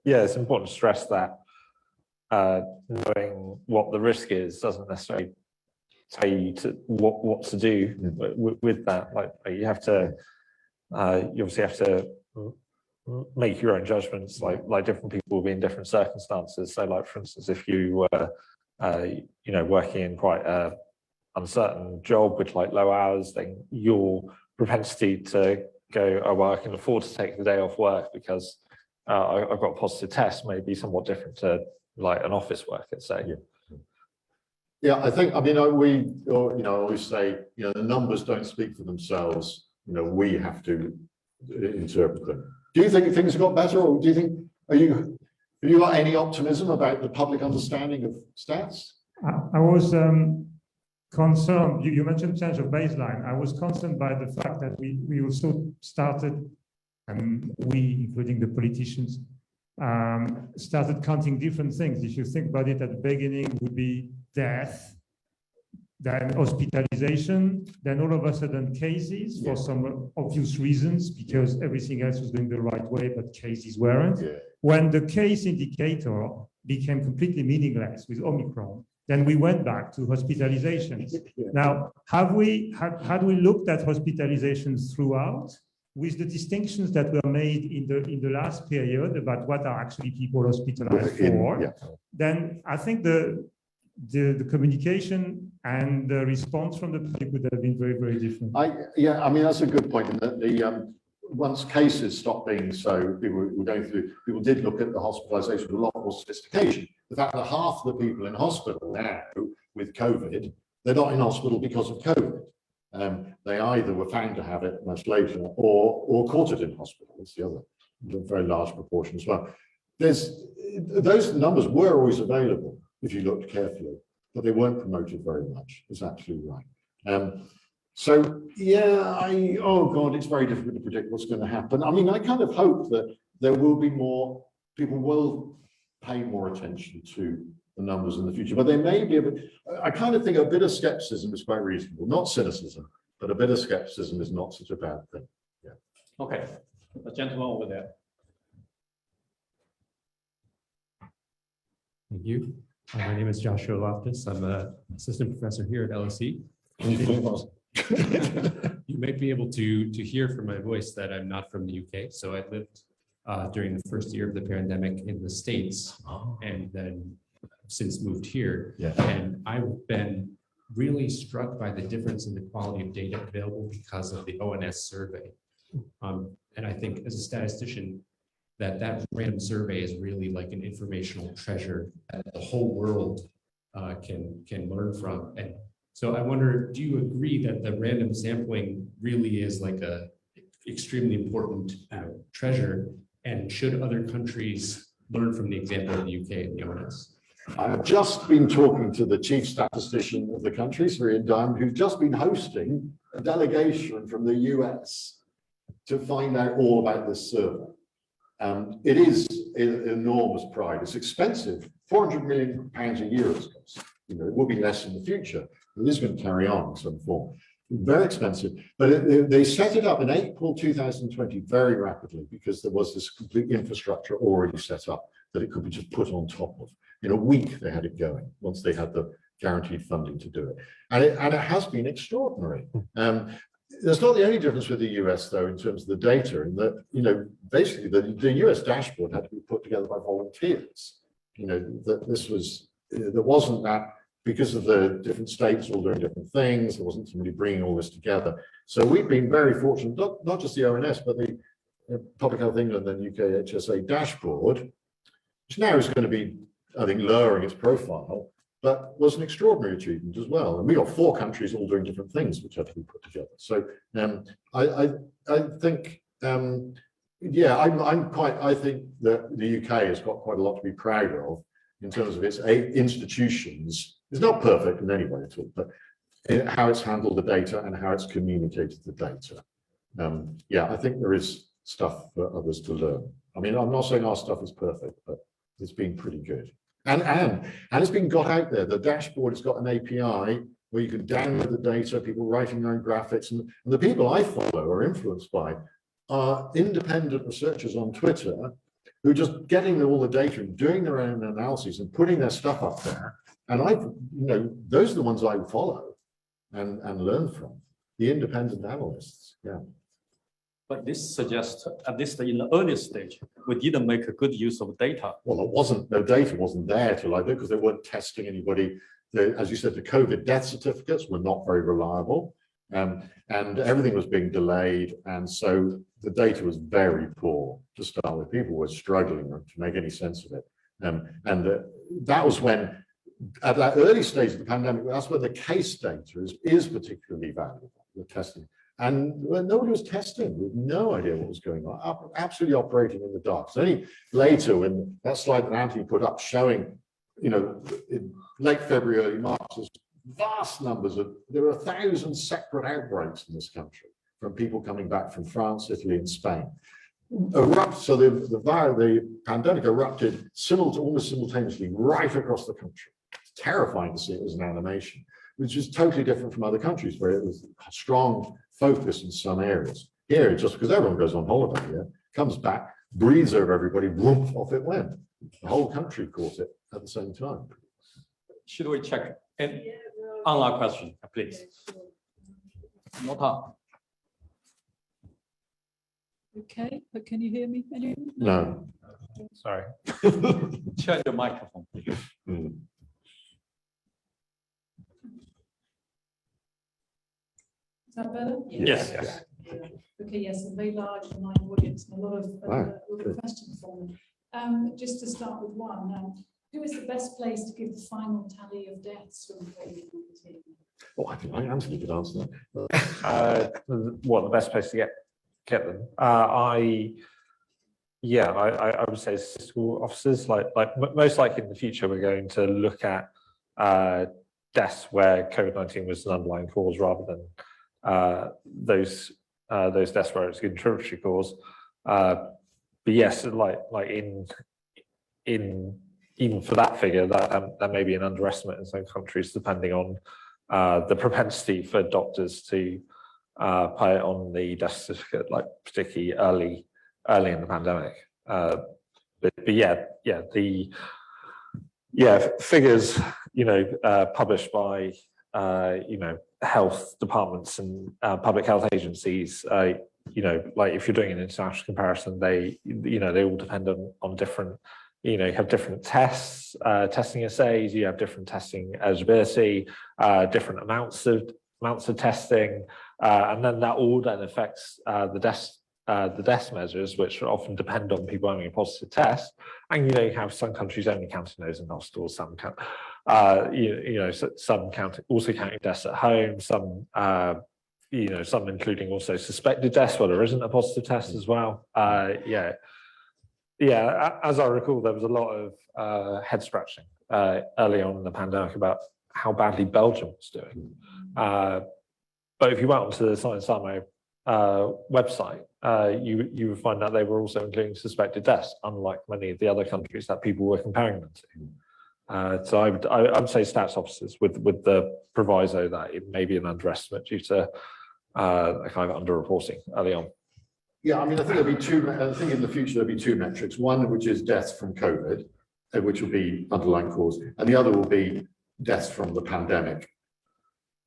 It's important to stress that knowing what the risk is doesn't necessarily tell you what to do with that. You have to, you obviously have to make your own judgments. Like different people will be in different circumstances. So, for instance, if you were, working in quite a uncertain job with low hours, then your propensity to go, oh, well, I can afford to take the day off work because I've got a positive test may be somewhat different to an office worker, say.
Yeah, I think, we always say, the numbers don't speak for themselves. We have to interpret them. Do you think things have got better, or do you think, have you got any optimism about the public understanding of stats?
I was concerned, you mentioned change of baseline. I was concerned by the fact that we also started, and we, including the politicians, started counting different things. If you think about it, at the beginning would be death, then hospitalization, then all of a sudden cases for some obvious reasons, because everything else was going the right way, but cases weren't. Yeah. When the case indicator became completely meaningless with Omicron, then we went back to hospitalizations. Now, had we looked at hospitalizations throughout, with the distinctions that were made in the last period about what are actually people hospitalized for, then I think the communication and the response from the public would have been very, very different.
That's a good point. once cases stopped being so, people did look at the hospitalization with a lot more sophistication. The fact that half the people in hospital now with COVID, they're not in hospital because of COVID. They either were found to have it much later or caught it in hospital. That's the other very large proportion as well. Those numbers were always available if you looked carefully, but they weren't promoted very much. It's absolutely right. So yeah, oh God, it's very difficult to predict what's going to happen. I mean, I kind of hope that there will be more, people will pay more attention to the numbers in the future, but they may be I kind of think a bit of skepticism is quite reasonable, not cynicism, but a bit of skepticism is not such a bad thing. Yeah.
Okay, the gentleman over there.
Thank you. My name is Joshua Loftus. I'm an assistant professor here at LSE. You might be able to hear from my voice that I'm not from the UK. So I lived during the first year of the pandemic in the States, and then since moved here.
Yeah.
And I've been really struck by the difference in the quality of data available because of the ONS survey. And I think as a statistician, that random survey is really like an informational treasure that the whole world can learn from. And so I wonder, do you agree that the random sampling really is like a extremely important treasure? And should other countries learn from the example of the UK and the ONS?
I've just been talking to the chief statistician of the country, Sir Ian Diamond, who's just been hosting a delegation from the US to find out all about this survey. It is an enormous pride. It's expensive, £400 million a year it costs. You know, it will be less in the future. It is going to carry on in some form. Very expensive, but they set it up in April 2020 very rapidly because there was this complete infrastructure already set up that it could be just put on top of. In a week, they had it going once they had the guaranteed funding to do it. And it has been extraordinary. There's not the only difference with the US, though, in terms of the data, in that, you know, basically the US dashboard had to be put together by volunteers. You know, that this was, there wasn't that, because of the different states all doing different things, there wasn't somebody bringing all this together. So we've been very fortunate, not just the ONS, but the Public Health England and UK HSA dashboard, which now is going to be, I think, lowering its profile, but was an extraordinary achievement as well. And we got 4 countries all doing different things, which had to be put together. So I think, yeah, I think that the UK has got quite a lot to be proud of in terms of its institutions. It's not perfect in any way at all, but how it's handled the data and how it's communicated the data. Yeah, I think there is stuff for others to learn. I mean, I'm not saying our stuff is perfect, but it's been pretty good. And it's been got out there. The dashboard has got an API where you can download the data, people writing their own graphics, and the people I follow or influenced by are independent researchers on Twitter who are just getting all the data and doing their own analyses and putting their stuff up there. And those are the ones I follow and learn from, the independent analysts. Yeah.
But this suggests, at least in the early stage, we didn't make a good use of data.
Well, no data wasn't there till I did, because they weren't testing anybody. As you said, the COVID death certificates were not very reliable, and everything was being delayed. And so the data was very poor to start with. People were struggling to make any sense of it. That was when, at that early stage of the pandemic, that's where the case data is particularly valuable, the testing. And nobody was testing, with no idea what was going on, absolutely operating in the dark. So only later, when that slide that Anthony put up showing, in late February, early March, there's vast numbers there are 1,000 separate outbreaks in this country from people coming back from France, Italy, and Spain. So the pandemic erupted almost simultaneously right across the country. It's terrifying to see it as an animation, which is totally different from other countries where it was a strong focus in some areas. Here, just because everyone goes on holiday here, comes back, breathes over everybody, whoop, off it went. The whole country caught it at the same time.
Should we check? And online question, please. Nota.
Okay, but can you hear me?
No.
Sorry.
Share your microphone, please.
Is that better?
Yes.
Okay, yes, a very large online audience and a lot of questions for them. Just to start with one, who is the best place to give the final tally of deaths from COVID-19?
Oh, I think Anthony could answer that.
What the best place to get them? I would say statistical officers. Like most likely in the future, we're going to look at deaths where COVID-19 was an underlying cause rather than those deaths where it's a contributory cause. But yes, even for that figure, that may be an underestimate in some countries, depending on the propensity for doctors to put it on the death certificate, like particularly early in the pandemic. But figures, published by health departments and public health agencies, like if you're doing an international comparison, they all depend on different, you have different tests, testing assays, you have different testing eligibility, different amounts of testing, and then that all then affects the death measures, which often depend on people having a positive test. And you have some countries only counting those in hospitals, some count, some also counting deaths at home, some some including also suspected deaths where there isn't a positive test as well. As I recall, there was a lot of head scratching early on in the pandemic about how badly Belgium was doing. But if you went onto the Science Armo website, you would find that they were also including suspected deaths, unlike many of the other countries that people were comparing them to. So I would say stats officers with the proviso that it may be an underestimate due to a kind of underreporting early on.
Yeah, I mean, I think there'll be two. I think in the future there'll be two metrics. One, which is deaths from COVID, which will be underlying cause, and the other will be deaths from the pandemic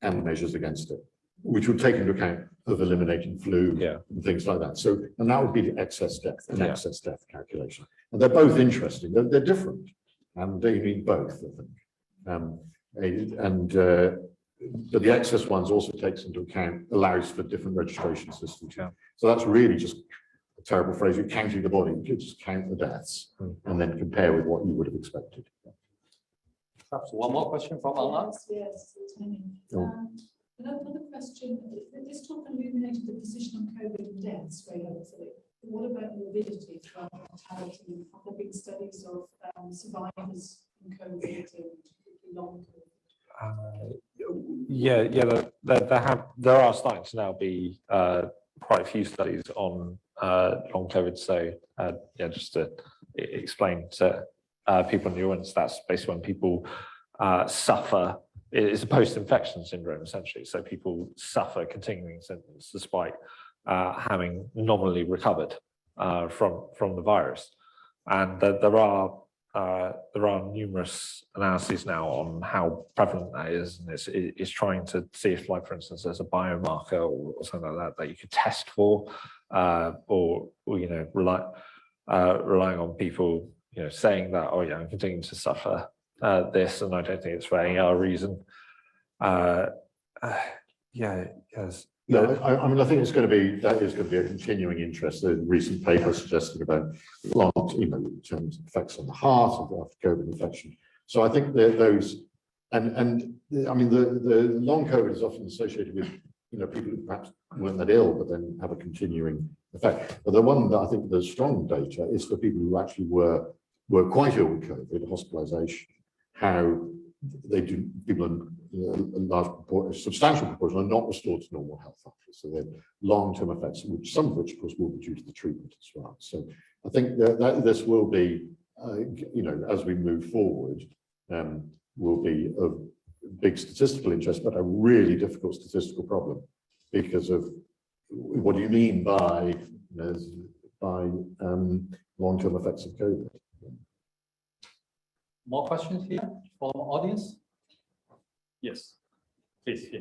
and measures against it, which will take into account of eliminating flu and things like that. So, and that would be the excess death, excess death calculation. And they're both interesting. They're different, and they mean both, I think. But the excess ones also takes into account, allows for different registration systems. Yeah. So that's really just a terrible phrase. You're counting the body, you just count the deaths and then compare with what you would have expected.
Perhaps one more question from online?
Yes, it's many. Another question, this talk illuminated the position on COVID and deaths very helpfully. What about morbidity, mortality, and have there been studies of survivors in COVID and long COVID?
There are starting to now be quite a few studies on long COVID. So just to explain to people in the audience, that's basically when people suffer. It's a post-infection syndrome essentially. So people suffer continuing symptoms despite having nominally recovered from the virus, and there are numerous analyses now on how prevalent that is, and it's trying to see if, like, for instance, there's a biomarker or something like that you could test for, or relying on people, saying that, oh yeah, I'm continuing to suffer this, and I don't think it's for any other reason.
No, I mean, I think that is going to be a continuing interest. The recent paper suggesting about in terms of effects on the heart after COVID infection. So I think that those, and I mean, the long COVID is often associated with, people who perhaps weren't that ill, but then have a continuing effect. But the one that I think the strong data is for people who actually were quite ill with COVID, hospitalization, how they do, people in a large proportion, substantial proportion, are not restored to normal health after. So they have long-term effects, some of which, of course, will be due to the treatment as well. So I think that this will be, as we move forward, will be of big statistical interest, but a really difficult statistical problem because of what do you mean by long-term effects of COVID.
More questions here from the audience? Yes, please. Yeah.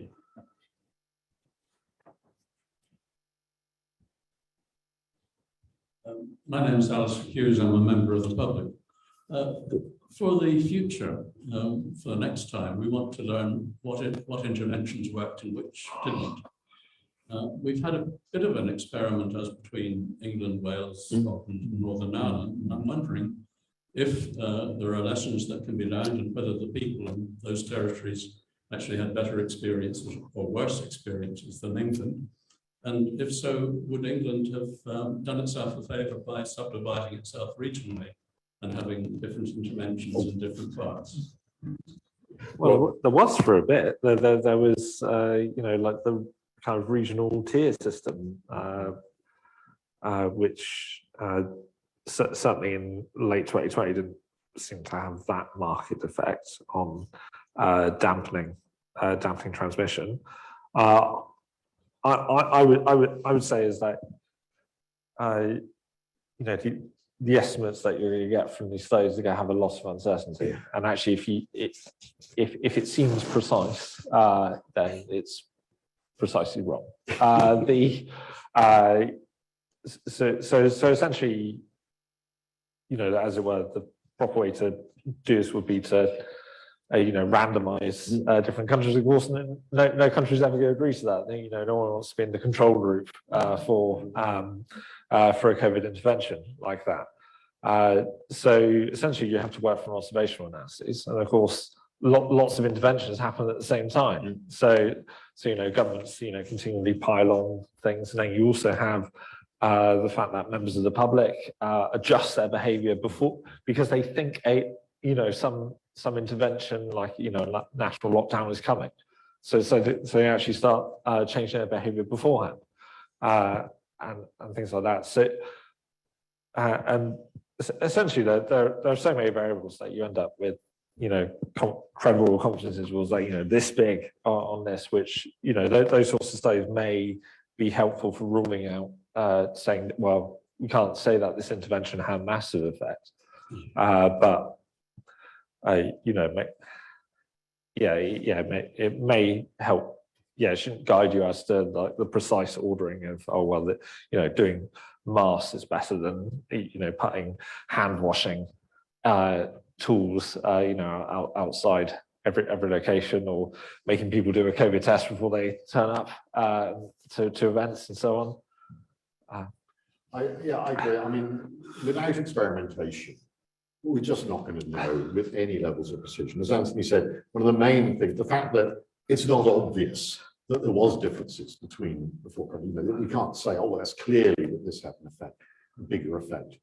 My name is Alistair Hughes. I'm a member of the public. For the future, for the next time, we want to learn what interventions worked and which didn't. we've had a bit of an experiment as between England, Wales, Scotland, and Northern Ireland. And I'm wondering if there are lessons that can be learned and whether the people in those territories actually had better experiences or worse experiences than England. And if so, would England have done itself a favour by subdividing itself regionally and having different interventions in different parts?
Well, there was for a bit. There was, you know, like the kind of regional tier system, which certainly in late 2020 didn't seem to have that market effect on dampening transmission. I would say is that you know, the estimates that you're going to get from these studies are going to have a lot of uncertainty, and actually, if it seems precise, then it's precisely wrong. So essentially, you know, as it were, the proper way to do this would be to you know, randomize different countries. Of course, no country's ever going to agree to that. You know, no one wants to be in the control group for a COVID intervention like that. So essentially, you have to work from observational analyses, and of course, lots of interventions happen at the same time. So you know, governments, you know, continually pile on things, and then you also have the fact that members of the public adjust their behaviour before, because they think you know, some intervention like, you know, national lockdown is coming. So they actually start changing their behaviour beforehand, and things like that. So and essentially there are so many variables that you end up with, you know, credible confidence intervals like, you know, this big on this, which, you know, those sorts of studies may be helpful for ruling out, saying, well, we can't say that this intervention had massive effect, but you know, it may help. Yeah, it shouldn't guide you as to like the precise ordering of, oh well, you know, doing masks is better than, you know, putting hand washing tools, you know, outside every location, or making people do a COVID test before they turn up to events and so on.
I agree. I mean, without experimentation, we're just not going to know with any levels of precision. As Anthony said, one of the main things, the fact that it's not obvious that there was differences between the four countries, you know, we can't say, oh, well, that's clearly that this had an effect, a bigger effect,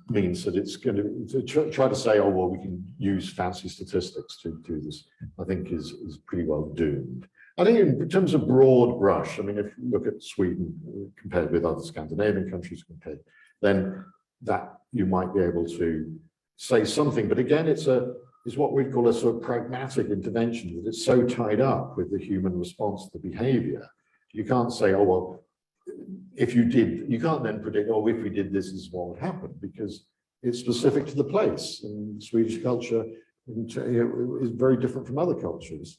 means that it's going to try to say, oh, well, we can use fancy statistics to do this, I think is pretty well doomed. I think in terms of broad brush, I mean, if you look at Sweden compared with other Scandinavian countries compared, then that you might be able to say something, but again, it's what we'd call a sort of pragmatic intervention, that it's so tied up with the human response to the behavior. You can't say, oh, well, if you did, you can't then predict, oh, if we did this, this is what would happen, because it's specific to the place, and Swedish culture is very different from other cultures.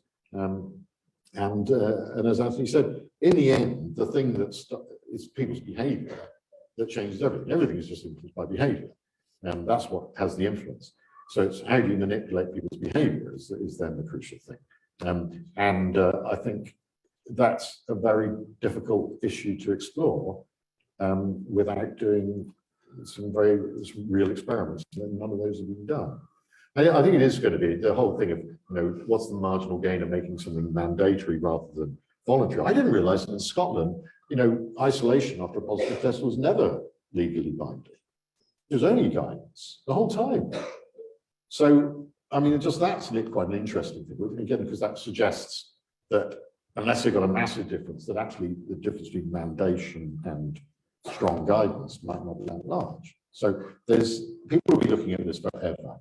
And as Anthony said, in the end, the thing that is people's behavior that changes everything. Everything is just influenced by behavior. And that's what has the influence. So it's how do you manipulate people's behavior is then the crucial thing. I think that's a very difficult issue to explore without doing some real experiments. And none of those have been done. I think it is going to be the whole thing of, you know, what's the marginal gain of making something mandatory rather than voluntary. I didn't realize that in Scotland, you know, isolation after a positive test was never legally binding. It was only guidance the whole time. So, I mean, that's quite an interesting thing, again, because that suggests that unless you've got a massive difference, that actually the difference between mandation and strong guidance might not be that large. So people will be looking at this forever.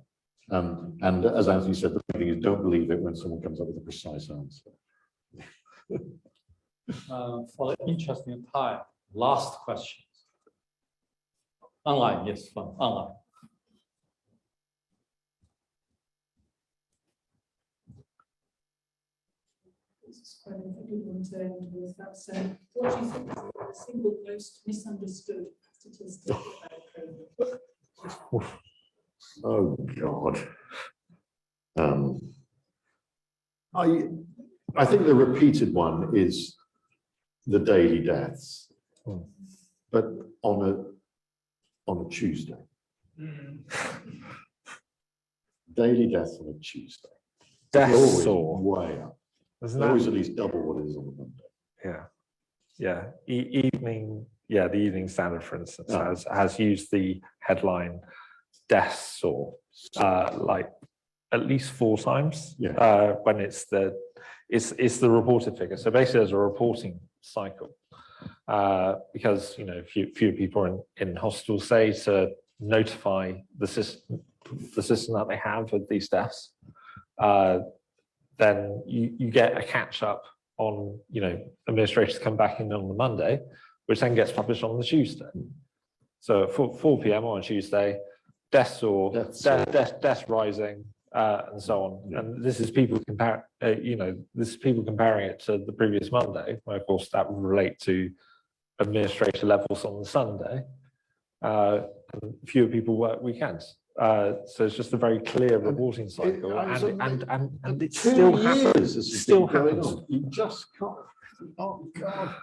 And as Anthony said, the thing is, don't believe it when someone comes up with a precise answer.
For the interesting time, last question. Online, yes, from online.
This is quite a good one to end with. That's what do you think is the single most misunderstood statistic about COVID?
Oh God. I think the repeated one is the daily deaths,
Hmm.
but on a Tuesday. Daily deaths on a Tuesday.
Deaths
Always
or
way up.
isn't
They're always
that?
at least double what it is on a Monday.
Yeah, yeah. Evening, yeah. The Evening Standard, for instance,
Oh.
has used the headline "deaths" or like at least 4 times.
Yeah.
When it's the reported figure. So basically, there's a reporting cycle because fewer people are in hospitals, say, to notify the system that they have of these deaths. Then you get a catch up on, administrators come back in on the Monday, which then gets published on the Tuesday. So at 4 p.m. on a Tuesday, deaths rising, and so on.
Yeah.
And this is people comparing it to the previous Monday, where of course that would relate to administrator levels on the Sunday. And fewer people work weekends. So it's just a very clear reporting cycle, and it still happens.
This has
Still
been going
happens.
on. You just can't. Oh God,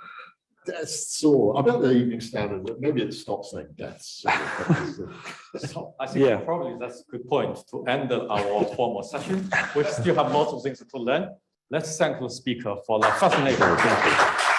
deaths or I bet the Evening Standard. Maybe it stops saying deaths.
I think
Yeah.
probably that's a good point to end our formal session. We still have lots of things to learn. Let's thank the speaker for the fascinating.